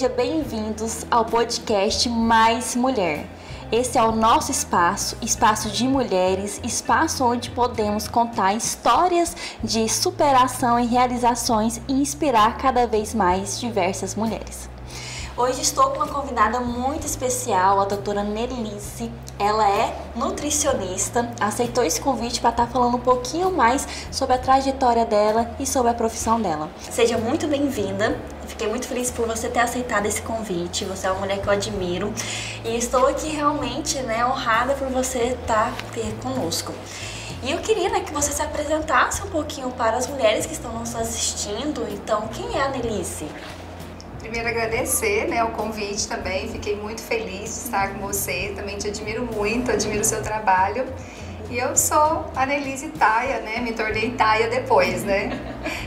Sejam bem-vindos ao podcast Mais Mulher. Esse é o nosso espaço, espaço de mulheres, espaço onde podemos contar histórias de superação e realizações e inspirar cada vez mais diversas mulheres. Hoje estou com uma convidada muito especial, a doutora Nelice. Ela é nutricionista, aceitou esse convite para estar falando um pouquinho mais sobre a trajetória dela e sobre a profissão dela. Seja muito bem-vinda. Fiquei muito feliz por você ter aceitado esse convite. Você é uma mulher que eu admiro e estou aqui realmente honrada por você estar aqui conosco. E eu queria que você se apresentasse um pouquinho para as mulheres que estão nos assistindo. Então, quem é a Nelice? Primeiro agradecer o convite também, fiquei muito feliz de estar com você, também te admiro muito, admiro o seu trabalho. E eu sou a Nelice Taia, me tornei Taia depois,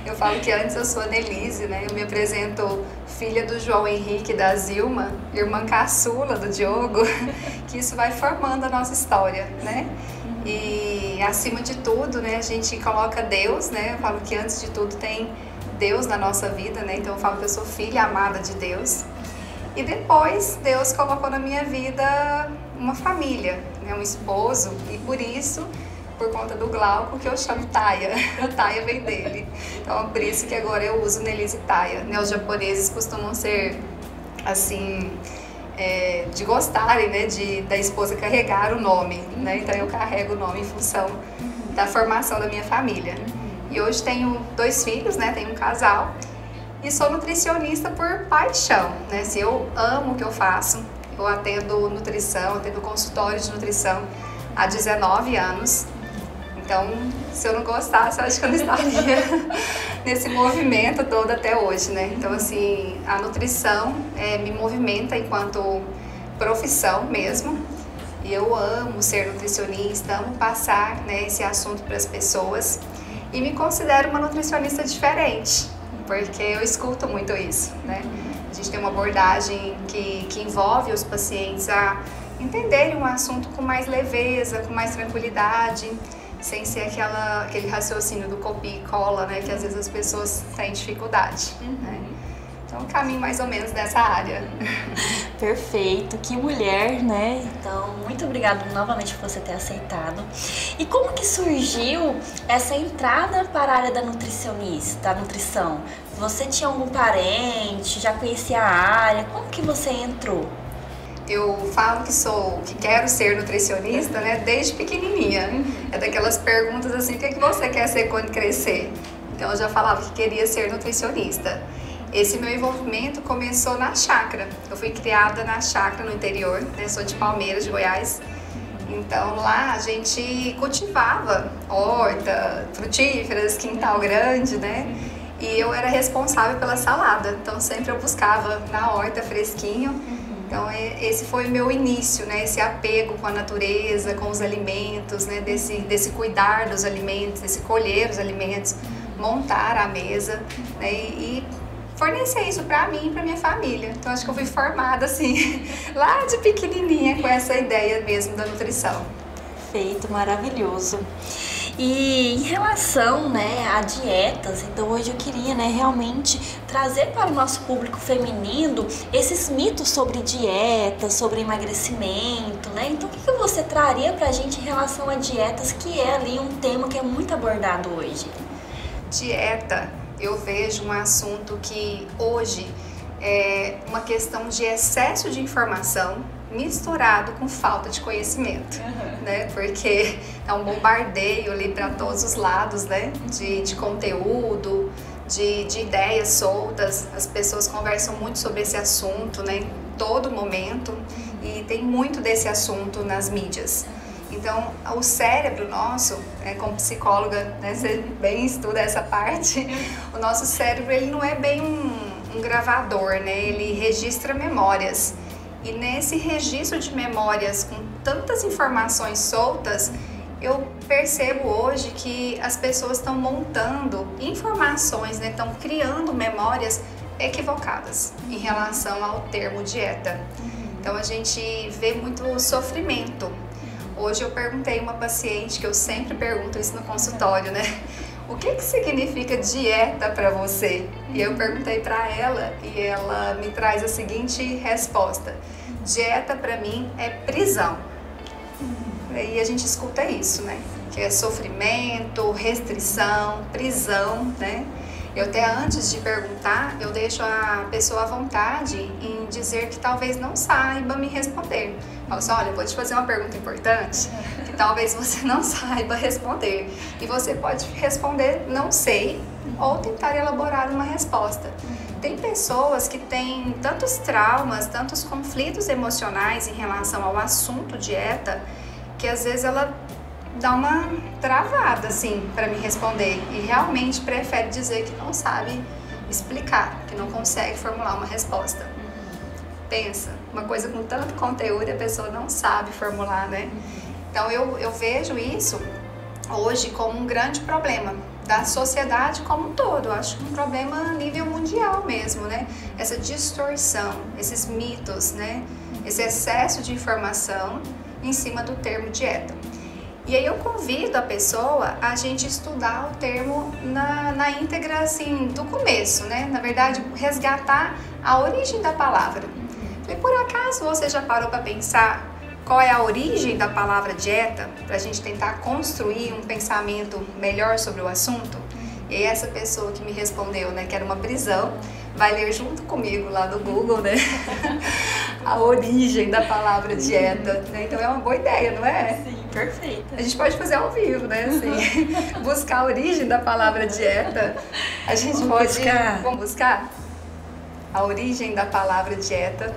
Eu falo que antes eu sou a Nelice, eu me apresento filha do João Henrique e da Zilma, irmã caçula do Diogo, que isso vai formando a nossa história, E acima de tudo, a gente coloca Deus, Eu falo que antes de tudo tem Deus na nossa vida, Então eu falo que eu sou filha amada de Deus. E depois Deus colocou na minha vida uma família, um esposo, e por isso, por conta do Glauco, que eu chamo Taia. A Taia vem dele. Então por isso que agora eu uso Nelice Taia. Os japoneses costumam ser assim, de gostarem, da esposa carregar o nome, Então eu carrego o nome em função da formação da minha família. E hoje tenho 2 filhos, tenho um casal e sou nutricionista por paixão, Se eu amo o que eu faço, eu atendo nutrição, atendo consultório de nutrição há 19 anos. Então, se eu não gostasse, eu acho que eu não estaria nesse movimento todo até hoje, Então, assim, a nutrição me movimenta enquanto profissão mesmo. E eu amo ser nutricionista, amo passar esse assunto para as pessoas. E me considero uma nutricionista diferente, porque eu escuto muito isso, A gente tem uma abordagem que envolve os pacientes a entenderem um assunto com mais leveza, com mais tranquilidade, sem ser aquele raciocínio do copia e cola, que às vezes as pessoas têm dificuldade, Então, eu caminho mais ou menos nessa área. Perfeito, que mulher, Então, muito obrigada novamente por você ter aceitado. E como que surgiu essa entrada para a área da nutrição? Você tinha algum parente, já conhecia a área? Como que você entrou? Eu falo que quero ser nutricionista, desde pequenininha. É daquelas perguntas assim, o que você quer ser quando crescer? Então, eu já falava que queria ser nutricionista. Esse meu envolvimento começou na chácara. Eu fui criada na chácara no interior, Sou de Palmeiras, de Goiás. Então lá a gente cultivava horta, frutíferas, quintal grande, E eu era responsável pela salada. Então sempre eu buscava na horta fresquinho. Então esse foi o meu início, Esse apego com a natureza, com os alimentos, Desse cuidar dos alimentos, desse colher os alimentos, montar a mesa, E fornecer isso pra mim e pra minha família. Então acho que eu fui formada assim, lá de pequenininha, com essa ideia mesmo da nutrição. Perfeito, maravilhoso. E em relação a dietas, então hoje eu queria realmente trazer para o nosso público feminino esses mitos sobre dieta, sobre emagrecimento, Então o que você traria pra gente em relação a dietas, que é ali um tema que é muito abordado hoje? Dieta, eu vejo um assunto que hoje é uma questão de excesso de informação misturado com falta de conhecimento, Porque é um bombardeio ali para todos os lados, De conteúdo, de ideias soltas. As pessoas conversam muito sobre esse assunto, em todo momento, e tem muito desse assunto nas mídias. Então, o cérebro nosso, como psicóloga, você bem estuda essa parte, o nosso cérebro ele não é bem um gravador, Ele registra memórias. E nesse registro de memórias, com tantas informações soltas, eu percebo hoje que as pessoas estão montando informações, estão criando memórias equivocadas em relação ao termo dieta. Então, a gente vê muito sofrimento. Hoje eu perguntei a uma paciente, que eu sempre pergunto isso no consultório, o que significa dieta para você? E eu perguntei para ela e ela me traz a seguinte resposta: dieta para mim é prisão. E a gente escuta isso, né? Que é sofrimento, restrição, prisão, né? Eu até antes de perguntar, eu deixo a pessoa à vontade em dizer que talvez não saiba me responder. Falo assim, olha, eu vou te fazer uma pergunta importante que talvez você não saiba responder. E você pode responder não sei ou tentar elaborar uma resposta. Tem pessoas que têm tantos traumas, tantos conflitos emocionais em relação ao assunto dieta, que às vezes ela dá uma travada assim para me responder e realmente prefere dizer que não sabe explicar, que não consegue formular uma resposta. Pensa, uma coisa com tanto conteúdo e a pessoa não sabe formular, né? Então eu vejo isso hoje como um grande problema da sociedade como um todo. Eu acho que um problema a nível mundial mesmo, né? Essa distorção, esses mitos, né? Esse excesso de informação em cima do termo dieta. E aí eu convido a pessoa a gente estudar o termo na íntegra, assim, do começo, né? Na verdade, resgatar a origem da palavra. E por acaso você já parou para pensar qual é a origem da palavra dieta? Para a gente tentar construir um pensamento melhor sobre o assunto? E aí essa pessoa que me respondeu, né, que era uma prisão, vai ler junto comigo lá no Google, né? A origem da palavra dieta, né? Então é uma boa ideia, não é? Sim, perfeita. A gente pode fazer ao vivo, né? Assim, buscar a origem da palavra dieta. A gente Vamos buscar a origem da palavra dieta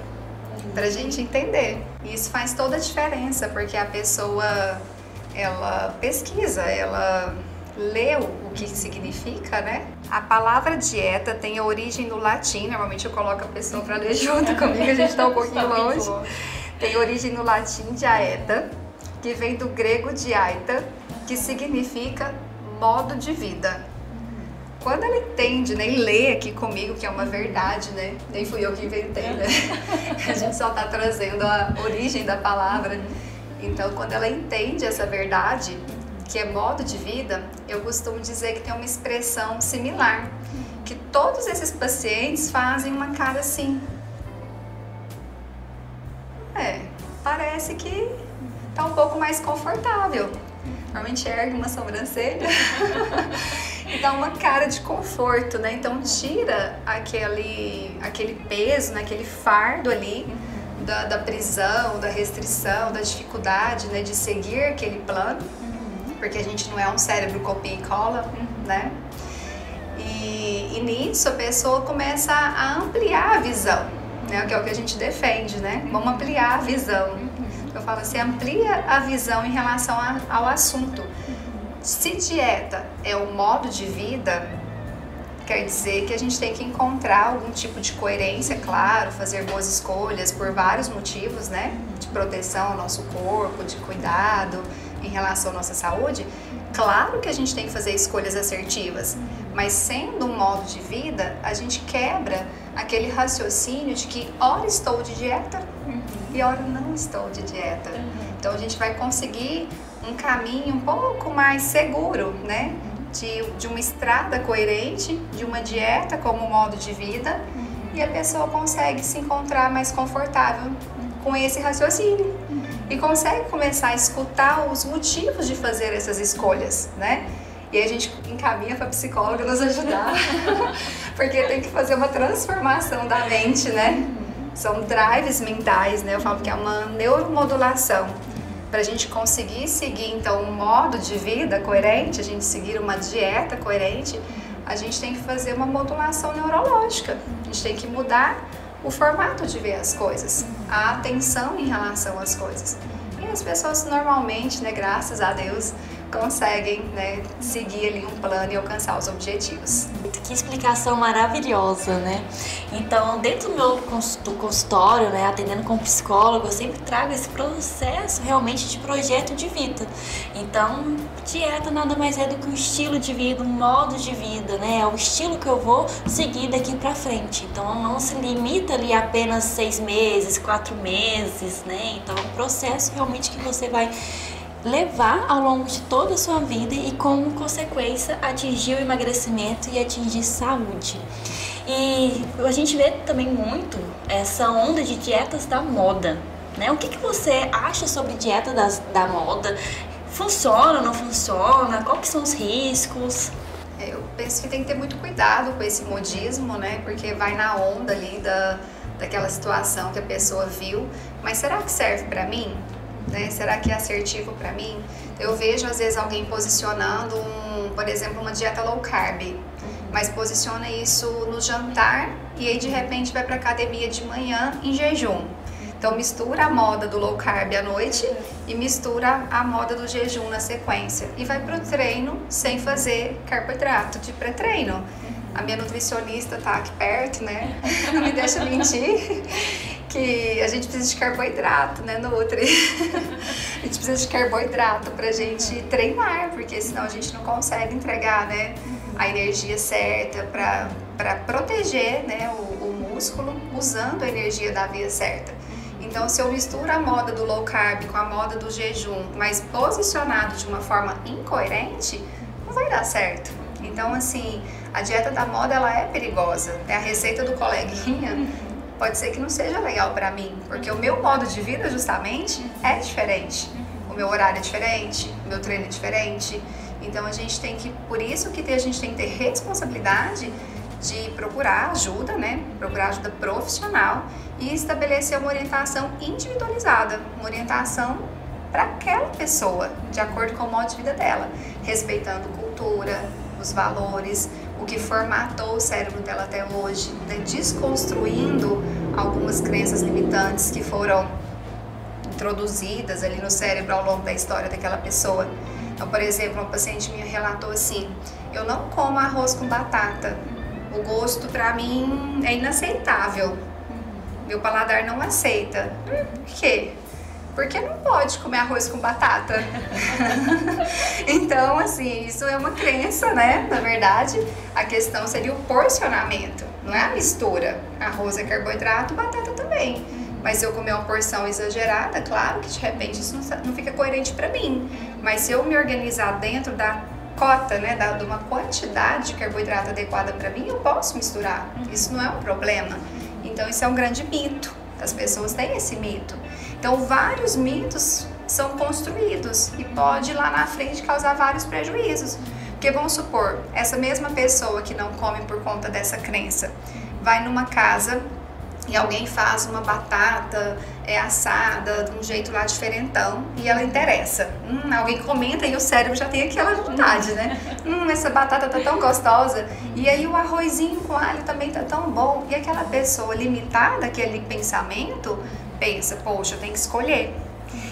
pra gente entender. E isso faz toda a diferença, porque a pessoa, ela pesquisa, ela lê o que significa, né? A palavra dieta tem a origem no latim, normalmente eu coloco a pessoa para ler junto comigo, a gente tá um pouquinho longe. Tem origem no latim dieta, que vem do grego diaita, que significa modo de vida. Quando ela entende, né, e lê aqui comigo, que é uma verdade, né? Nem fui eu que inventei, né? A gente só tá trazendo a origem da palavra. Então, quando ela entende essa verdade, que é modo de vida, eu costumo dizer que tem uma expressão similar, que todos esses pacientes fazem uma cara assim. Parece que tá um pouco mais confortável. Normalmente ergue uma sobrancelha e dá uma cara de conforto, né? Então tira aquele peso, né? Aquele fardo ali da prisão, da restrição, da dificuldade, né? De seguir aquele plano. Porque a gente não é um cérebro copia e cola, né? E nisso a pessoa começa a ampliar a visão, né? Que é o que a gente defende, né? Vamos ampliar a visão. Eu falo assim, amplia a visão em relação ao assunto. Se dieta é um modo de vida, quer dizer que a gente tem que encontrar algum tipo de coerência, claro, fazer boas escolhas por vários motivos, né? De proteção ao nosso corpo, de cuidado em relação à nossa saúde. Claro que a gente tem que fazer escolhas assertivas, mas sendo um modo de vida, a gente quebra aquele raciocínio de que ora estou de dieta e ora não estou de dieta. Então a gente vai conseguir um caminho um pouco mais seguro, né? De uma estrada coerente, de uma dieta como modo de vida, e a pessoa consegue se encontrar mais confortável com esse raciocínio. E consegue começar a escutar os motivos de fazer essas escolhas, né? E aí a gente encaminha para a psicóloga nos ajudar, porque tem que fazer uma transformação da mente, né? São drives mentais, né? Eu falo que é uma neuromodulação. Para a gente conseguir seguir, então, um modo de vida coerente, a gente seguir uma dieta coerente, a gente tem que fazer uma modulação neurológica. A gente tem que mudar o formato de ver as coisas, a atenção em relação às coisas. E as pessoas normalmente, né, graças a Deus, conseguem, né, seguir ali um plano e alcançar os objetivos. Que explicação maravilhosa, né? Então, dentro do consultório, né, atendendo como psicólogo, eu sempre trago esse processo realmente de projeto de vida. Então, dieta nada mais é do que um estilo de vida, um modo de vida, né? É o estilo que eu vou seguir daqui pra frente. Então, não se limita ali a apenas 6 meses, 4 meses, né? Então, é um processo realmente que você vai levar ao longo de toda a sua vida e, como consequência, atingir o emagrecimento e atingir saúde. E a gente vê também muito essa onda de dietas da moda, né? O que você acha sobre dieta da moda? Funciona, não funciona? Quais que são os riscos? Eu penso que tem que ter muito cuidado com esse modismo, né? Porque vai na onda ali daquela situação que a pessoa viu. Mas será que serve para mim? Né? Será que é assertivo para mim? Eu vejo às vezes alguém posicionando, por exemplo, uma dieta low carb, mas posiciona isso no jantar e aí de repente vai para academia de manhã em jejum. Então mistura a moda do low carb à noite e mistura a moda do jejum na sequência. E vai pro treino sem fazer carboidrato de pré-treino. A minha nutricionista tá aqui perto, né? Não me deixa mentir, que a gente precisa de carboidrato, né, Nutri? A gente precisa de carboidrato pra gente treinar, porque senão a gente não consegue entregar, né, a energia certa para proteger, né, o músculo usando a energia da via certa. Então, se eu misturo a moda do low carb com a moda do jejum, mas posicionado de uma forma incoerente, não vai dar certo. Então, assim, a dieta da moda, ela é perigosa. A receita do coleguinha pode ser que não seja legal para mim, porque o meu modo de vida, justamente, é diferente. O meu horário é diferente, o meu treino é diferente. Então, a gente tem que, por isso que a gente tem que ter responsabilidade de procurar ajuda, né? Procurar ajuda profissional e estabelecer uma orientação individualizada, uma orientação para aquela pessoa, de acordo com o modo de vida dela, respeitando cultura, os valores, o que formatou o cérebro dela até hoje, né? Desconstruindo algumas crenças limitantes que foram introduzidas ali no cérebro ao longo da história daquela pessoa. Então, por exemplo, uma paciente minha relatou assim: eu não como arroz com batata. O gosto para mim é inaceitável. Meu paladar não aceita. Por quê? Porque não pode comer arroz com batata. Então, assim, isso é uma crença, né? Na verdade, a questão seria o porcionamento, não é a mistura. Arroz é carboidrato, batata também. Mas se eu comer uma porção exagerada, claro que de repente isso não fica coerente para mim. Mas se eu me organizar dentro da cota, né, de uma quantidade de carboidrato adequada para mim, eu posso misturar. Isso não é um problema. Então, isso é um grande mito. As pessoas têm esse mito. Então, vários mitos são construídos e pode lá na frente causar vários prejuízos. Porque vamos supor, essa mesma pessoa que não come por conta dessa crença, vai numa casa e alguém faz uma batata assada de um jeito lá diferentão e ela interessa. Alguém comenta e o cérebro já tem aquela vontade, né? Essa batata tá tão gostosa. E aí o arrozinho com alho também tá tão bom. E aquela pessoa limitada, aquele pensamento, pensa, poxa, eu tenho que escolher.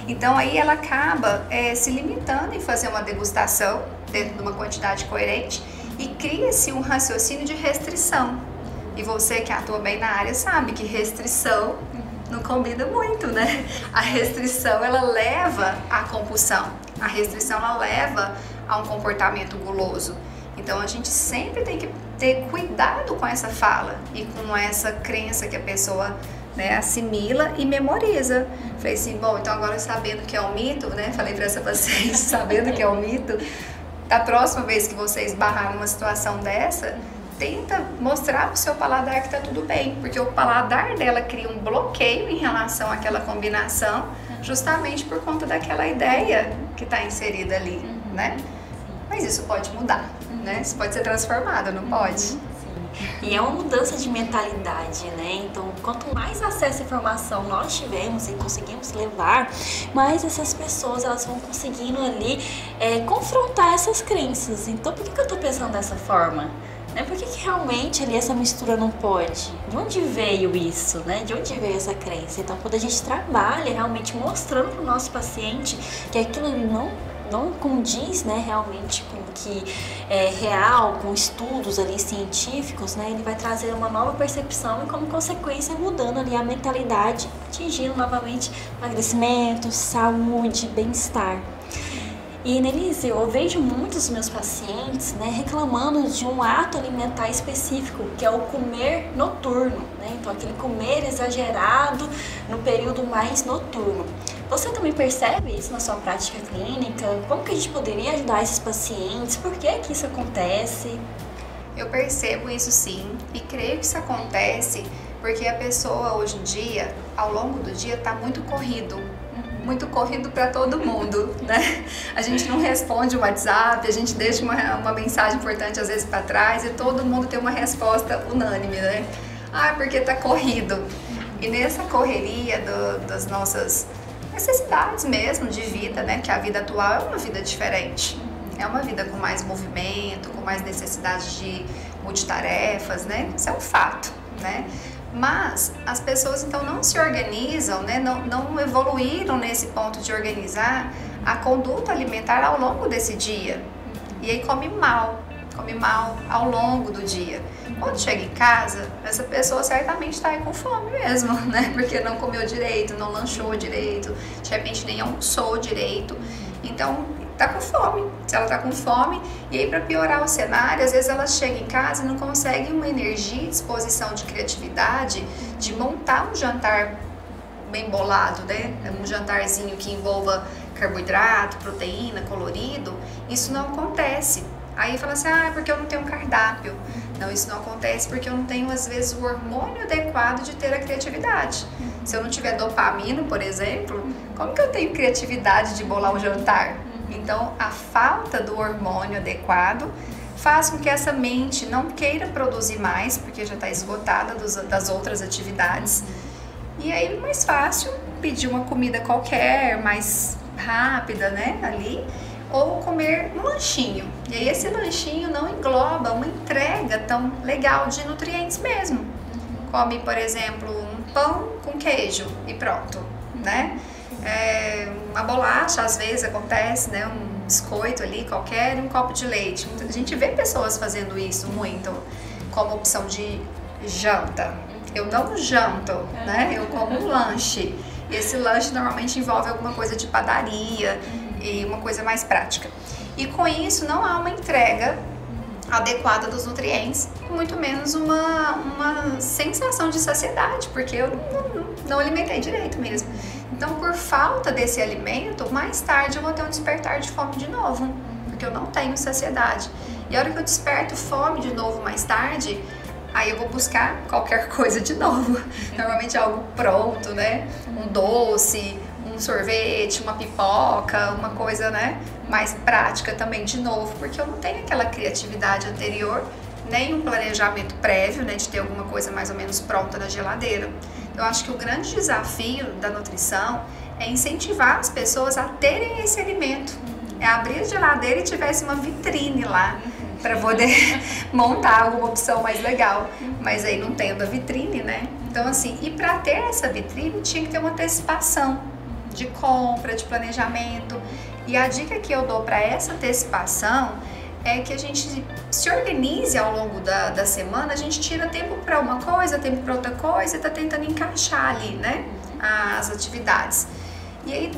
Então aí ela acaba se limitando em fazer uma degustação dentro de uma quantidade coerente e cria-se um raciocínio de restrição. E você que atua bem na área sabe que restrição não combina muito, né? A restrição, ela leva à compulsão. A restrição, ela leva a um comportamento guloso. Então, a gente sempre tem que ter cuidado com essa fala e com essa crença que a pessoa, né, assimila e memoriza. Falei assim, bom, então agora sabendo que é um mito, né? Falei para essa paciente, sabendo que é um mito, da próxima vez que você esbarrar numa situação dessa, tenta mostrar pro seu paladar que tá tudo bem, porque o paladar dela cria um bloqueio em relação àquela combinação, justamente por conta daquela ideia que está inserida ali, né? Mas isso pode mudar, né? Isso pode ser transformado, não pode? Sim. E é uma mudança de mentalidade, né? Então, quanto mais acesso à informação nós tivemos e conseguimos levar, mais essas pessoas elas vão conseguindo ali confrontar essas crenças. Então, por que eu tô pensando dessa forma? Por que realmente ali essa mistura não pode? De onde veio isso, né? De onde veio essa crença? Então, quando a gente trabalha realmente mostrando para o nosso paciente que aquilo ali não condiz, né, realmente com o que é real, com estudos ali científicos, né, ele vai trazer uma nova percepção e, como consequência, mudando ali a mentalidade, atingindo novamente emagrecimento, saúde, bem-estar. E, Nelise, eu vejo muitos dos meus pacientes, né, reclamando de um ato alimentar específico, que é o comer noturno, né? Então, aquele comer exagerado no período mais noturno. Você também percebe isso na sua prática clínica? Como que a gente poderia ajudar esses pacientes? Por que que isso acontece? Eu percebo isso sim, e creio que isso acontece porque a pessoa hoje em dia, ao longo do dia, está muito corrido para todo mundo, né? A gente não responde o WhatsApp, a gente deixa uma mensagem importante às vezes para trás e todo mundo tem uma resposta unânime, né? Ah, porque tá corrido. E nessa correria das nossas necessidades mesmo de vida, né? Que a vida atual é uma vida diferente. É uma vida com mais movimento, com mais necessidade de multitarefas, né? Isso é um fato, né? Mas as pessoas então não se organizam, né? Não evoluíram nesse ponto de organizar a conduta alimentar ao longo desse dia. E aí come mal ao longo do dia. Quando chega em casa, essa pessoa certamente está aí com fome mesmo, né? Porque não comeu direito, não lanchou direito, de repente nem almoçou direito. Então, tá com fome. Se ela tá com fome, e aí para piorar o cenário, às vezes ela chega em casa e não consegue uma energia, disposição de criatividade de montar um jantar bem bolado, né? Um jantarzinho que envolva carboidrato, proteína, colorido. Isso não acontece. Aí fala assim, ah, é porque eu não tenho um cardápio. Não, isso não acontece porque eu não tenho, às vezes, o hormônio adequado de ter a criatividade. Se eu não tiver dopamina, por exemplo, como que eu tenho criatividade de bolar o jantar? Então, a falta do hormônio adequado faz com que essa mente não queira produzir mais, porque já está esgotada das outras atividades. E aí é mais fácil pedir uma comida qualquer, mais rápida, né, ali, ou comer um lanchinho. E aí esse lanchinho não engloba uma entrega tão legal de nutrientes mesmo. Come, por exemplo, um pão com queijo e pronto, né? Uma bolacha, às vezes acontece, né? Um biscoito ali qualquer e um copo de leite. A gente vê pessoas fazendo isso muito como opção de janta. Eu não janto, né? Eu como um lanche. E esse lanche normalmente envolve alguma coisa de padaria e uma coisa mais prática. E com isso não há uma entrega adequada dos nutrientes, muito menos uma sensação de saciedade, porque eu não alimentei direito mesmo. Então, por falta desse alimento, mais tarde eu vou ter um despertar de fome de novo, porque eu não tenho saciedade. E a hora que eu desperto fome de novo mais tarde, aí eu vou buscar qualquer coisa de novo. Normalmente algo pronto, né? Um doce, um sorvete, uma pipoca, uma coisa, né, mais prática também de novo, porque eu não tenho aquela criatividade anterior, nem um planejamento prévio, né, de ter alguma coisa mais ou menos pronta na geladeira. Eu acho que o grande desafio da nutrição é incentivar as pessoas a terem esse alimento. É abrir a geladeira e tivesse uma vitrine lá para poder montar alguma opção mais legal. Mas aí não tendo a vitrine, né? Então assim, e para ter essa vitrine tinha que ter uma antecipação de compra, de planejamento. E a dica que eu dou para essa antecipação é que a gente se organize ao longo da semana, a gente tira tempo para uma coisa, tempo para outra coisa e tá tentando encaixar ali, né, as atividades. E aí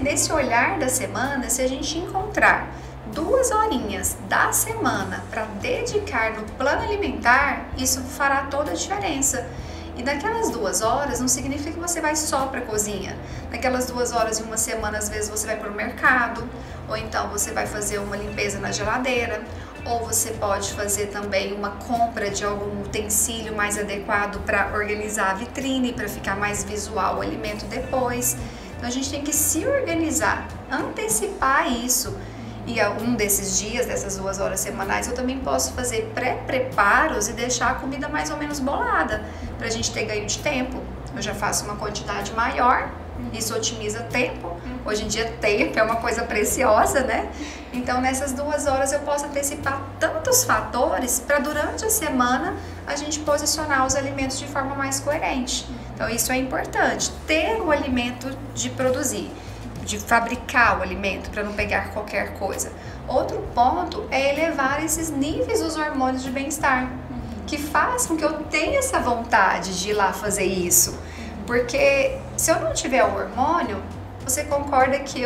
nesse olhar da semana, se a gente encontrar 2 horinhas da semana para dedicar no plano alimentar, isso fará toda a diferença. E naquelas 2 horas não significa que você vai só para a cozinha. Naquelas 2 horas em uma semana, às vezes você vai para o mercado, ou então você vai fazer uma limpeza na geladeira, ou você pode fazer também uma compra de algum utensílio mais adequado para organizar a vitrine, para ficar mais visual o alimento depois. Então a gente tem que se organizar, antecipar isso. E um desses dias, dessas 2 horas semanais, eu também posso fazer pré-preparos e deixar a comida mais ou menos bolada, pra gente ter ganho de tempo. Eu já faço uma quantidade maior, isso otimiza tempo. Hoje em dia tempo é uma coisa preciosa, né? Então nessas 2 horas eu posso antecipar tantos fatores para durante a semana a gente posicionar os alimentos de forma mais coerente. Então isso é importante, ter o alimento de produzir, de fabricar o alimento para não pegar qualquer coisa. Outro ponto é elevar esses níveis dos hormônios de bem-estar, que faz com que eu tenha essa vontade de ir lá fazer isso. Porque se eu não tiver o hormônio, você concorda que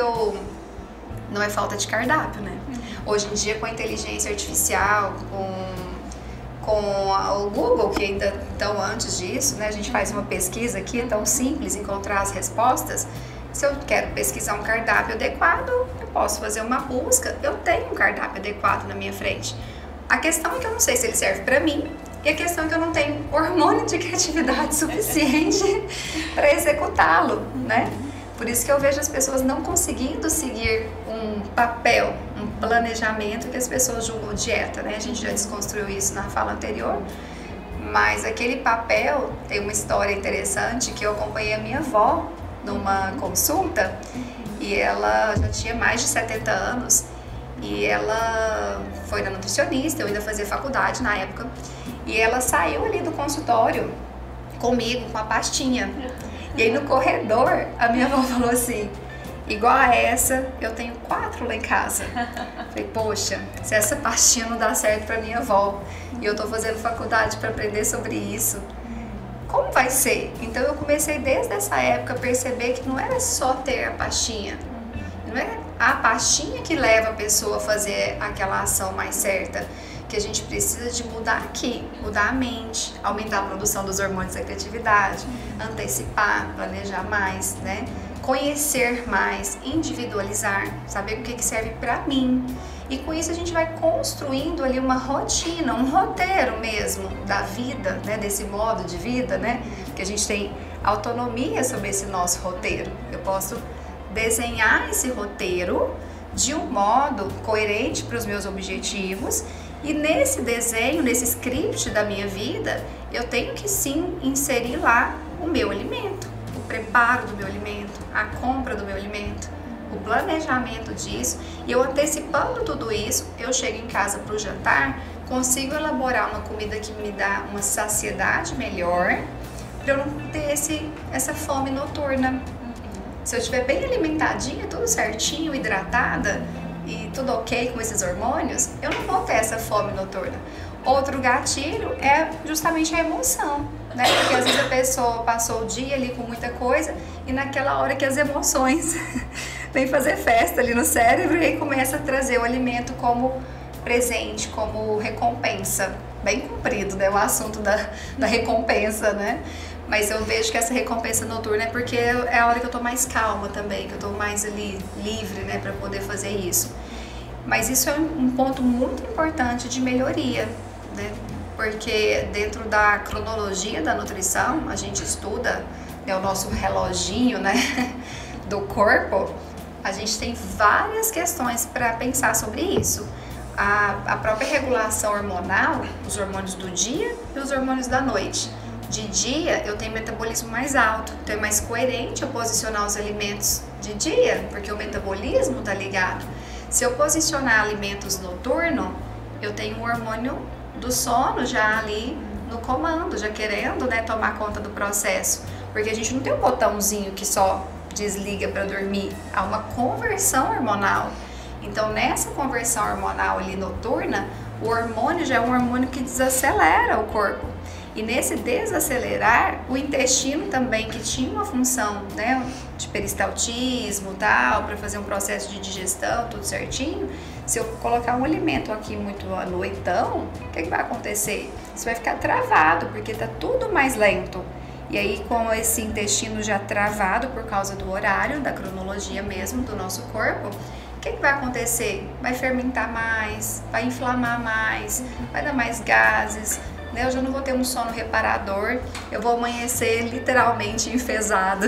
não é falta de cardápio, né? Hoje em dia, com a inteligência artificial, com o Google, que ainda estão antes disso, né? A gente faz uma pesquisa aqui, é tão simples encontrar as respostas. Se eu quero pesquisar um cardápio adequado, eu posso fazer uma busca, eu tenho um cardápio adequado na minha frente. A questão é que eu não sei se ele serve para mim, e a questão é que eu não tenho hormônio de criatividade suficiente para executá-lo, né? Por isso que eu vejo as pessoas não conseguindo seguir um papel, um planejamento que as pessoas julgam dieta, né? A gente já desconstruiu isso na fala anterior, mas aquele papel tem uma história interessante que eu acompanhei a minha avó numa consulta e ela já tinha mais de 70 anos e ela foi na nutricionista, eu ainda fazia faculdade na época, e ela saiu ali do consultório comigo com a pastinha. E aí no corredor, a minha avó falou assim, igual a essa, eu tenho 4 lá em casa. Falei, poxa, se essa pastinha não dá certo pra minha avó, e eu tô fazendo faculdade para aprender sobre isso, como vai ser? Então eu comecei desde essa época a perceber que não era só ter a pastinha, não é a pastinha que leva a pessoa a fazer aquela ação mais certa, que a gente precisa de mudar aqui, mudar a mente, aumentar a produção dos hormônios da criatividade, antecipar, planejar mais, né? Conhecer mais, individualizar, saber o que serve para mim. E com isso a gente vai construindo ali uma rotina, um roteiro mesmo da vida, né? Desse modo de vida, né? Que a gente tem autonomia sobre esse nosso roteiro. Eu posso desenhar esse roteiro de um modo coerente para os meus objetivos. E nesse desenho, nesse script da minha vida, eu tenho que sim inserir lá o meu alimento, o preparo do meu alimento, a compra do meu alimento, o planejamento disso. E eu antecipando tudo isso, eu chego em casa para o jantar, consigo elaborar uma comida que me dá uma saciedade melhor, para eu não ter essa fome noturna. Se eu estiver bem alimentadinha, tudo certinho, hidratada, e tudo ok com esses hormônios, eu não vou ter essa fome noturna. Outro gatilho é justamente a emoção, né? Porque às vezes a pessoa passou o dia ali com muita coisa e naquela hora que as emoções vêm fazer festa ali no cérebro e aí começa a trazer o alimento como presente, como recompensa. Bem comprido, né? O assunto da recompensa, né? Mas eu vejo que essa recompensa noturna é porque é a hora que eu tô mais calma também, que eu tô mais ali livre, né, para poder fazer isso. Mas isso é um ponto muito importante de melhoria, né? Porque dentro da cronologia da nutrição, a gente estuda, né, o nosso reloginho, né, do corpo, a gente tem várias questões para pensar sobre isso. A própria regulação hormonal, os hormônios do dia e os hormônios da noite. De dia eu tenho metabolismo mais alto, então é mais coerente eu posicionar os alimentos de dia, porque o metabolismo está ligado. Se eu posicionar alimentos noturno, eu tenho o hormônio do sono já ali no comando, já querendo, né, tomar conta do processo, porque a gente não tem um botãozinho que só desliga para dormir, há uma conversão hormonal. Então nessa conversão hormonal ali noturna, o hormônio já é um hormônio que desacelera o corpo. E nesse desacelerar, o intestino também, que tinha uma função, né, de peristaltismo, tal, para fazer um processo de digestão, tudo certinho, se eu colocar um alimento aqui muito à noitão, o que vai acontecer? Isso vai ficar travado, porque está tudo mais lento. E aí, com esse intestino já travado por causa do horário, da cronologia mesmo do nosso corpo, o que vai acontecer? Vai fermentar mais, vai inflamar mais, vai dar mais gases, né? Eu já não vou ter um sono reparador, eu vou amanhecer literalmente enfesado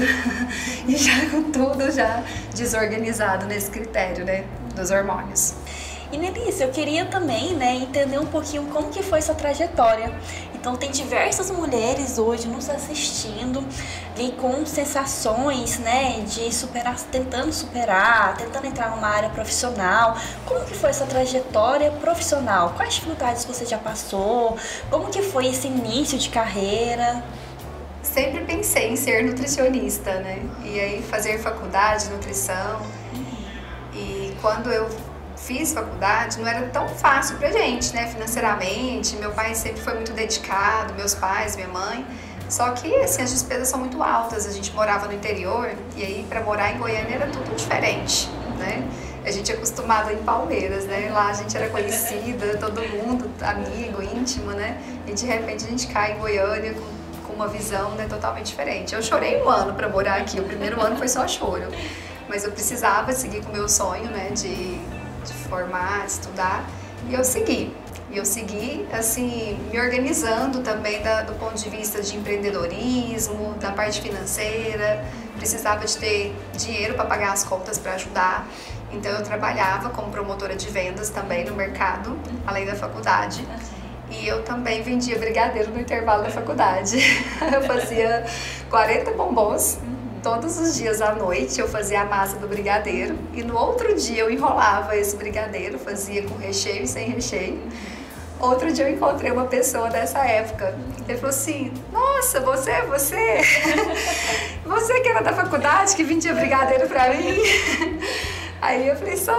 e já com tudo já desorganizado nesse critério, né, dos hormônios. E Nelícia, eu queria também, né, entender um pouquinho como que foi sua trajetória. Então tem diversas mulheres hoje nos assistindo e com sensações, né, de tentando entrar numa área profissional. Como que foi essa trajetória profissional? Quais dificuldades você já passou? Como que foi esse início de carreira? Sempre pensei em ser nutricionista, né? E aí fazer faculdade de nutrição. E quando eu fiz faculdade, não era tão fácil pra gente, né, financeiramente. Meu pai sempre foi muito dedicado, meus pais, minha mãe. Só que, assim, as despesas são muito altas. A gente morava no interior e aí pra morar em Goiânia era tudo diferente, né? A gente é acostumado em Palmeiras, né? Lá a gente era conhecida, todo mundo, amigo, íntimo, né? E de repente a gente cai em Goiânia com uma visão, né, totalmente diferente. Eu chorei um ano para morar aqui, o primeiro ano foi só choro, mas eu precisava seguir com o meu sonho, né, de formar, de estudar, e eu segui. E eu segui, assim, me organizando também do ponto de vista de empreendedorismo, da parte financeira. Precisava de ter dinheiro para pagar as contas para ajudar. Então eu trabalhava como promotora de vendas também no mercado, além da faculdade. E eu também vendia brigadeiro no intervalo da faculdade. Eu fazia 40 bombons. Todos os dias à noite eu fazia a massa do brigadeiro e no outro dia eu enrolava esse brigadeiro, fazia com recheio e sem recheio. Outro dia eu encontrei uma pessoa dessa época. Ele falou assim: nossa, você que era da faculdade, que vendia brigadeiro pra mim. Aí eu falei: só,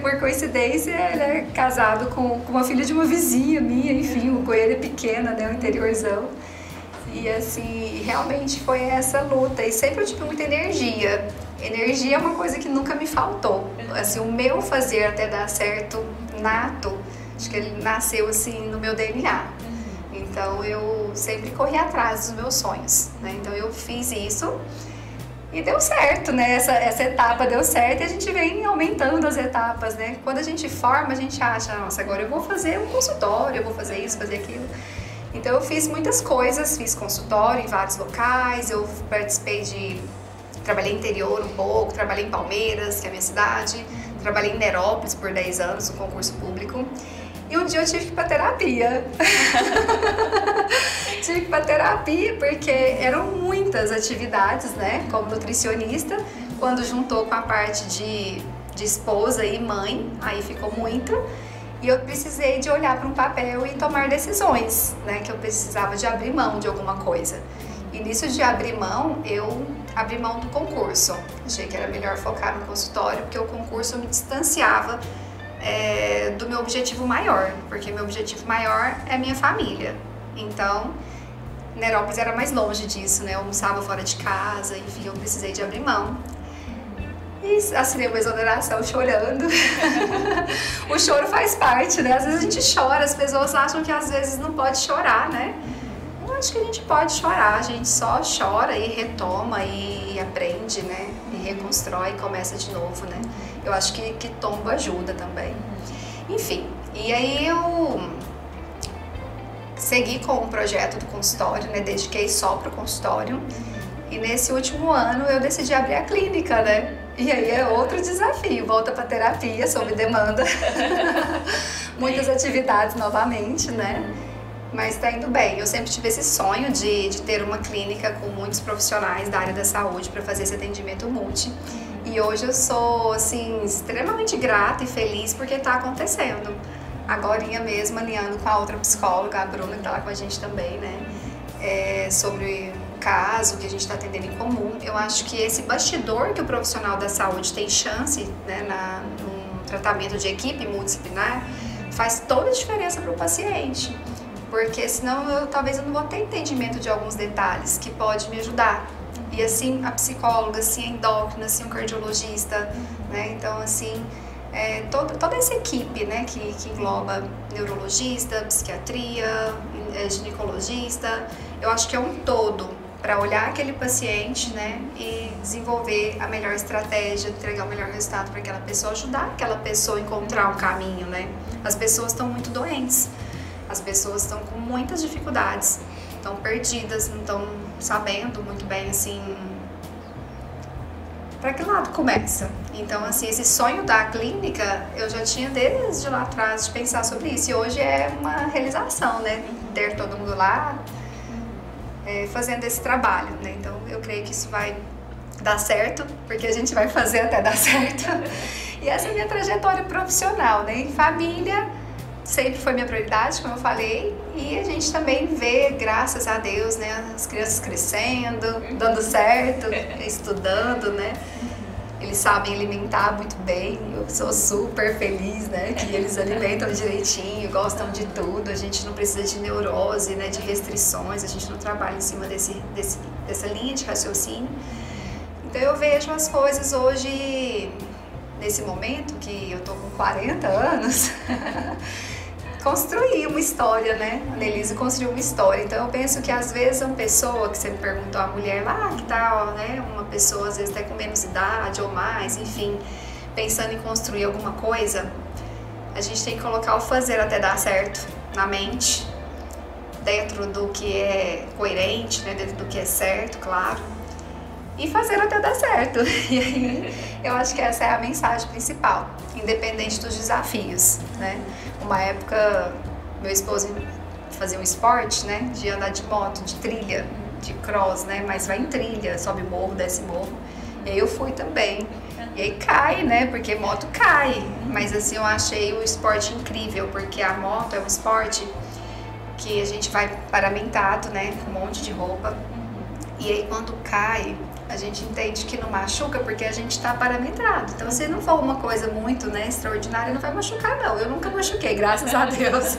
por coincidência, ele é casado com uma filha de uma vizinha minha, enfim, o Goiânia é pequena, né, o interiorzão. E assim, realmente foi essa luta. E sempre eu tive muita energia. Energia é uma coisa que nunca me faltou. Assim, o meu fazer até dar certo, nato, acho que ele nasceu assim no meu DNA. Então eu sempre corri atrás dos meus sonhos, né? Então eu fiz isso e deu certo, né? Essa etapa deu certo e a gente vem aumentando as etapas, né? Quando a gente forma, a gente acha: nossa, agora eu vou fazer um consultório, eu vou fazer isso, fazer aquilo. Então eu fiz muitas coisas, fiz consultório em vários locais, eu trabalhei em interior um pouco, trabalhei em Palmeiras, que é a minha cidade, trabalhei em Nerópolis por 10 anos, no concurso público. E um dia eu tive que ir pra terapia. Tive que ir pra terapia porque eram muitas atividades, né, como nutricionista. Quando juntou com a parte de esposa e mãe, aí ficou muito. E eu precisei de olhar para um papel e tomar decisões, né, que eu precisava de abrir mão de alguma coisa. E nisso de abrir mão, eu abri mão do concurso. Achei que era melhor focar no consultório, porque o concurso me distanciava do meu objetivo maior, porque meu objetivo maior é minha família. Então, Nerópolis era mais longe disso, né? Eu almoçava fora de casa, enfim, eu precisei de abrir mão. E assinei uma exoneração chorando. O choro faz parte, né? Às vezes a gente chora, as pessoas acham que às vezes não pode chorar, né? Eu acho que a gente pode chorar, a gente só chora e retoma e aprende, né? E reconstrói e começa de novo, né? Eu acho que tombo ajuda também. Enfim, e aí eu segui com o projeto do consultório, né? Dediquei só pro consultório. E nesse último ano eu decidi abrir a clínica, né? E aí é outro desafio, volta para terapia, sob demanda. Muitas atividades novamente, né? Mas tá indo bem. Eu sempre tive esse sonho de ter uma clínica com muitos profissionais da área da saúde para fazer esse atendimento multi. E hoje eu sou, assim, extremamente grata e feliz porque tá acontecendo. Agorinha mesmo, alinhando com a outra psicóloga, a Bruna, que tá lá com a gente também, né? Sobre caso que a gente está atendendo em comum. Eu acho que esse bastidor que o profissional da saúde tem chance, né, num tratamento de equipe multidisciplinar, faz toda a diferença para o paciente, porque senão talvez eu não vou ter entendimento de alguns detalhes que pode me ajudar. E assim a psicóloga, assim a endócrina, assim o cardiologista, né? Então assim toda essa equipe, né, que engloba neurologista, psiquiatria, ginecologista, eu acho que é um todo para olhar aquele paciente, né, e desenvolver a melhor estratégia, entregar o melhor resultado para aquela pessoa, ajudar aquela pessoa a encontrar um caminho, né? As pessoas estão muito doentes, as pessoas estão com muitas dificuldades, estão perdidas, não estão sabendo muito bem, assim, para que lado começa. Então, assim, esse sonho da clínica, eu já tinha desde lá atrás de pensar sobre isso, e hoje é uma realização, né, ter todo mundo lá, fazendo esse trabalho, né? Então eu creio que isso vai dar certo, porque a gente vai fazer até dar certo. E essa é a minha trajetória profissional, né? Em família sempre foi minha prioridade, como eu falei, e a gente também vê, graças a Deus, né, as crianças crescendo, dando certo, estudando, né? Eles sabem alimentar muito bem, eu sou super feliz, né, que eles alimentam direitinho, gostam de tudo, a gente não precisa de neurose, né, de restrições, a gente não trabalha em cima dessa linha de raciocínio. Então eu vejo as coisas hoje, nesse momento, que eu tô com 40 anos, construir uma história, né? A Nelise construiu uma história. Então eu penso que às vezes uma pessoa, que você me perguntou, a mulher lá, que tal, né? Uma pessoa às vezes até com menos idade ou mais, enfim, pensando em construir alguma coisa, a gente tem que colocar o fazer até dar certo na mente, dentro do que é coerente, né? Dentro do que é certo, claro, e fazer até dar certo. E aí eu acho que essa é a mensagem principal, independente dos desafios, né? Uma época, meu esposo fazia um esporte, né? De andar de moto, de trilha, de cross, né? Mas vai em trilha, sobe morro, desce morro. E aí eu fui também. E aí cai, né? Porque moto cai. Mas assim, eu achei o esporte incrível, porque a moto é um esporte que a gente vai paramentado, né? Com um monte de roupa. E aí quando cai, a gente entende que não machuca porque a gente tá parametrado. Então se não for uma coisa muito, né, extraordinária, não vai machucar não. Eu nunca machuquei, graças a Deus.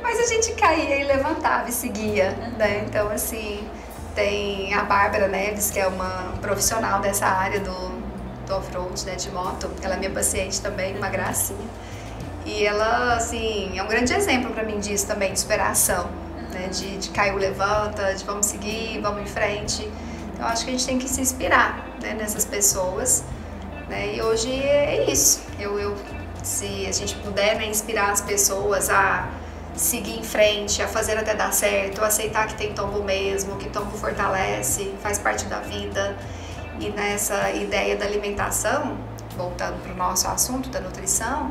Mas a gente caía e levantava e seguia, né? Então assim, tem a Bárbara Neves, que é uma profissional dessa área do off-road, né, de moto. Ela é minha paciente também, uma gracinha. E ela, assim, é um grande exemplo pra mim disso também, de superação, né? De caiu, levanta, de vamos seguir, vamos em frente. Então, acho que a gente tem que se inspirar, né, nessas pessoas, né? E hoje é isso. Se a gente puder, né, inspirar as pessoas a seguir em frente, a fazer até dar certo, aceitar que tem tombo mesmo, que tombo fortalece, faz parte da vida. E nessa ideia da alimentação, voltando para o nosso assunto da nutrição,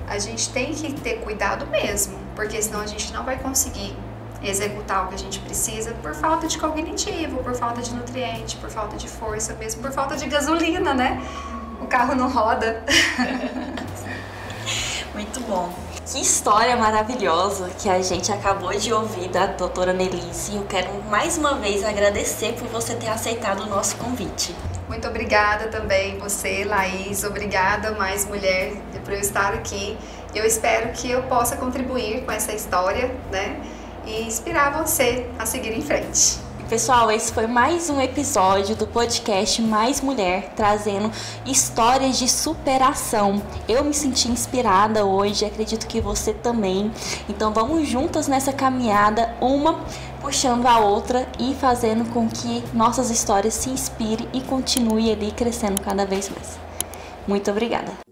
a gente tem que ter cuidado mesmo, porque senão a gente não vai conseguir executar o que a gente precisa por falta de cognitivo, por falta de nutriente, por falta de força, mesmo por falta de gasolina, né? O carro não roda. Muito bom. Que história maravilhosa que a gente acabou de ouvir da doutora Nelise. Eu quero mais uma vez agradecer por você ter aceitado o nosso convite. Muito obrigada também você, Laís. Obrigada, Mais Mulher, por eu estar aqui. Eu espero que eu possa contribuir com essa história, né? E inspirar você a seguir em frente. Pessoal, esse foi mais um episódio do podcast Mais Mulher, trazendo histórias de superação. Eu me senti inspirada hoje, acredito que você também. Então vamos juntas nessa caminhada, uma puxando a outra e fazendo com que nossas histórias se inspirem e continuem ali crescendo cada vez mais. Muito obrigada!